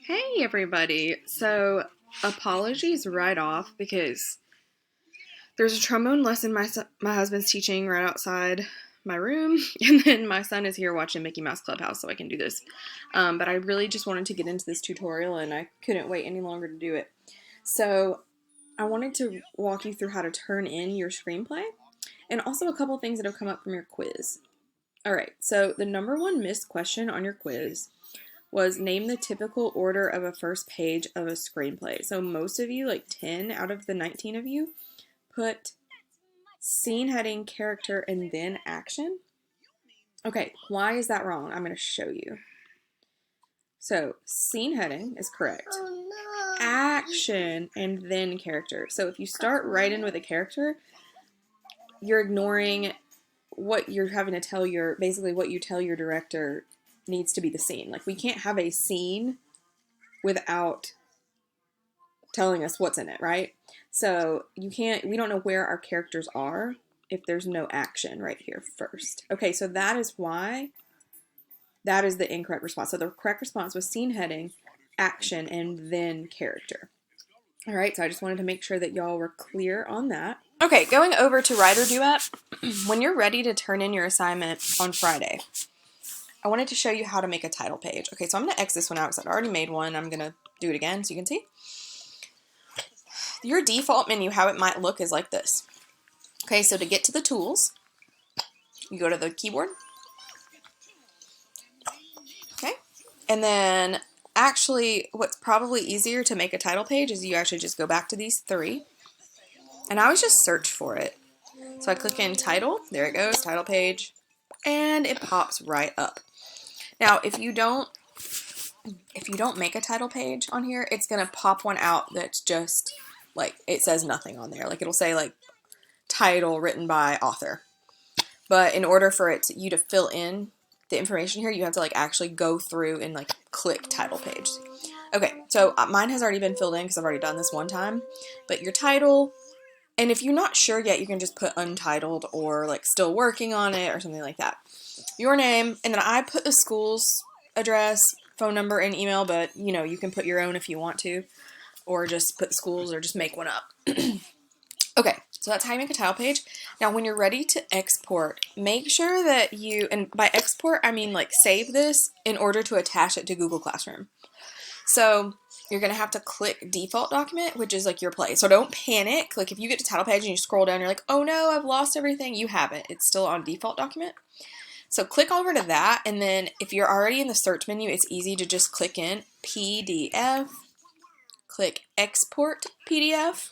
Hey everybody! So, apologies right off because there's a trombone lesson my husband's teaching right outside my room, and then my son is here watching Mickey Mouse Clubhouse, so I can do this. But I really just wanted to get into this tutorial, and I couldn't wait any longer to do it. So, I wanted to walk you through how to turn in your screenplay, and also a couple things that have come up from your quiz. Alright, so the number one missed question on your quiz was name the typical order of a first page of a screenplay. So most of you, like 10 out of the 19 of you, put scene heading, character, and then action. Okay, why is that wrong? I'm going to show you. So scene heading is correct. Action and then character. So if you start right in with a character, you're ignoring what you're having to tell basically what you tell your director needs to be the scene. Like, we can't have a scene without telling us what's in it, right? So we don't know where our characters are if there's no action right here first. Okay, so that is why that is the incorrect response. So the correct response was scene heading, action, and then character. All right, so I just wanted to make sure that y'all were clear on that. Okay, going over to WriterDuet, when you're ready to turn in your assignment on Friday, I wanted to show you how to make a title page. Okay, so I'm going to X this one out because I've already made one. I'm going to do it again so you can see. Your default menu, how it might look, is like this. Okay, so to get to the tools, you go to the keyboard. Okay, and then actually what's probably easier to make a title page is you actually just go back to these three. And I always just search for it. So I click in title, there it goes, title page, and it pops right up. Now, if you don't make a title page on here, it's going to pop one out that's just, like, it says nothing on there. Like, it'll say, like, title written by author. But in order for you to fill in the information here, you have to, like, actually go through and, like, click title page. Okay, so mine has already been filled in because I've already done this one time. But your title, and if you're not sure yet, you can just put untitled or, like, still working on it or something like that. Your name, and then I put the school's address, phone number, and email, but, you know, you can put your own if you want to, or just put schools, or just make one up. Okay, so that's how you make a title page. Now, when you're ready to export, make sure that and by export, I mean, like, save this in order to attach it to Google Classroom. So you're going to have to click default document, which is like your play. So don't panic. Like, if you get to title page and you scroll down, you're like, oh no, I've lost everything. You haven't. It's still on default document. So click over to that, and then if you're already in the search menu, it's easy to just click in PDF, click export PDF,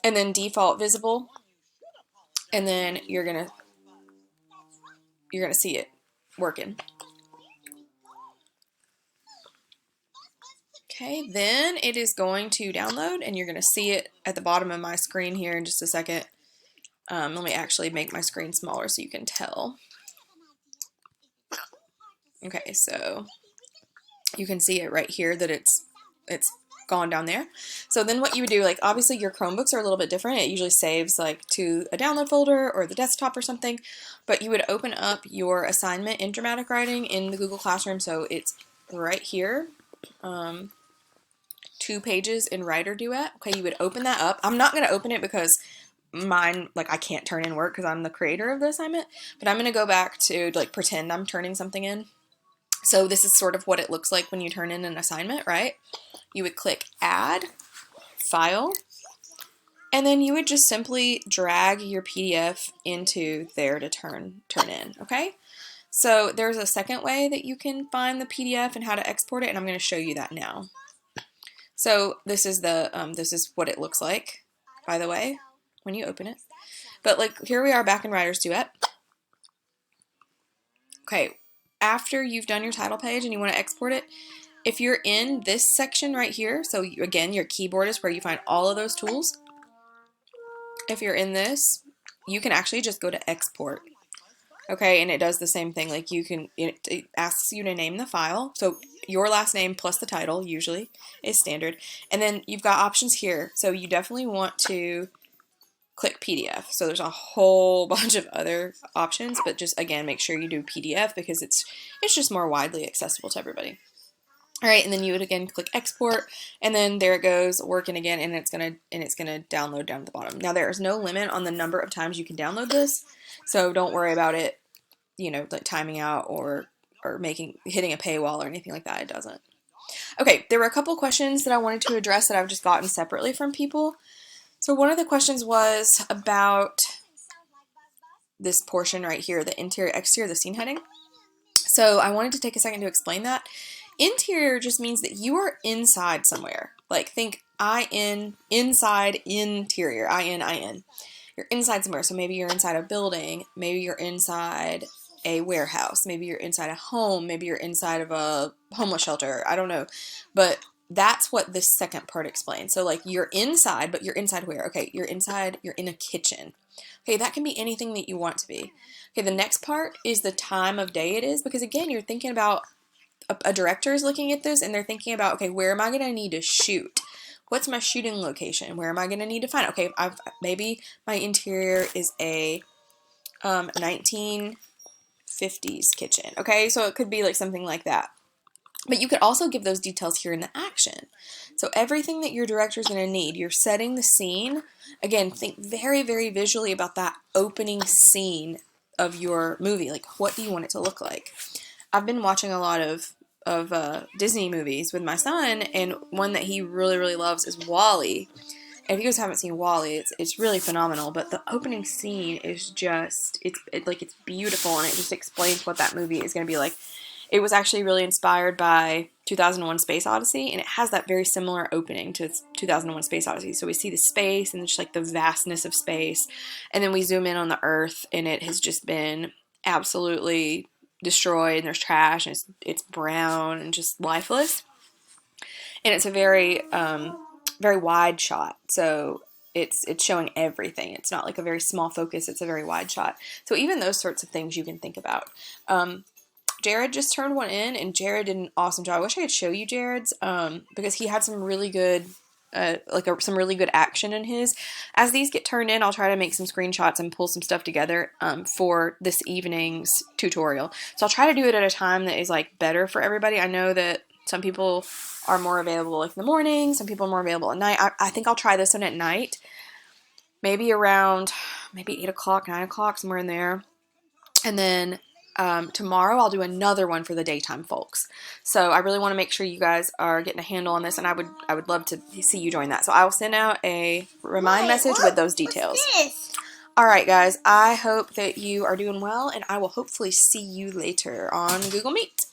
and then default visible, and then you're gonna see it working. Okay, then it is going to download, and you're gonna see it at the bottom of my screen here in just a second. Let me actually make my screen smaller so you can tell. Okay, so you can see it right here that it's gone down there. So then what you would do, like, obviously your Chromebooks are a little bit different. It usually saves, like, to a download folder or the desktop or something, but you would open up your assignment in dramatic writing in the Google Classroom. So it's right here, 2 pages in WriterDuet. Okay, you would open that up. I'm not going to open it because mine, like, I can't turn in work because I'm the creator of the assignment, but I'm going to go back to, like, pretend I'm turning something in. So this is sort of what it looks like when you turn in an assignment, right? You would click Add, File, and then you would just simply drag your PDF into there to turn in, okay? So there's a second way that you can find the PDF and how to export it, and I'm going to show you that now. So this is this is what it looks like, by the way, when you open it. But, like, here we are back in WriterDuet. Okay, after you've done your title page and you want to export it, if you're in this section right here, so again, your keyboard is where you find all of those tools. If you're in this, you can actually just go to export. Okay, and it does the same thing. Like, it asks you to name the file. So your last name plus the title usually is standard. And then you've got options here. So you definitely want to click PDF. So there's a whole bunch of other options, but just, again, make sure you do PDF because it's just more widely accessible to everybody. All right, and then you would again click export, and then there it goes, working again, and it's gonna download down at the bottom. Now there is no limit on the number of times you can download this, so don't worry about it, like timing out or hitting a paywall or anything like that. It doesn't. Okay, there were a couple questions that I wanted to address that I've just gotten separately from people. So one of the questions was about this portion right here, the interior, exterior, the scene heading. So I wanted to take a second to explain that. Interior just means that you are inside somewhere. Like think inside, interior, I-N. You're inside somewhere. So maybe you're inside a building. Maybe you're inside a warehouse. Maybe you're inside a home. Maybe you're inside of a homeless shelter. I don't know. But that's what this second part explains. So like you're inside, but you're inside where? Okay, you're inside, you're in a kitchen. Okay, that can be anything that you want to be. Okay, the next part is the time of day it is, because again, you're thinking about a director is looking at this and they're thinking about, okay, where am I going to need to shoot? What's my shooting location? Where am I going to need to find? Okay, maybe my interior is a 1950s kitchen. Okay, so it could be like something like that. But you could also give those details here in the action. So everything that your director is going to need, you're setting the scene. Again, think very, very visually about that opening scene of your movie. Like, what do you want it to look like? I've been watching a lot of Disney movies with my son, and one that he really, really loves is WALL-E. If you guys haven't seen WALL-E, it's really phenomenal. But the opening scene is just it's beautiful, and it just explains what that movie is going to be like. It was actually really inspired by 2001: Space Odyssey, and it has that very similar opening to 2001: Space Odyssey. So we see the space and just like the vastness of space, and then we zoom in on the Earth, and it has just been absolutely destroyed, and there's trash, and it's brown and just lifeless. And it's a very very wide shot, so it's showing everything. It's not like a very small focus, it's a very wide shot. So even those sorts of things you can think about. Jared just turned one in, and Jared did an awesome job. I wish I could show you Jared's, because he had some really good some really good action in his. As these get turned in, I'll try to make some screenshots and pull some stuff together for this evening's tutorial. So I'll try to do it at a time that is like better for everybody. I know that some people are more available like in the morning, some people are more available at night. I think I'll try this one at night, maybe around 8 o'clock, 9 o'clock, somewhere in there. And then tomorrow I'll do another one for the daytime folks. So I really want to make sure you guys are getting a handle on this, and I would love to see you join that. So I will send out a remind message with those details. All right, guys, I hope that you are doing well, and I will hopefully see you later on Google Meet.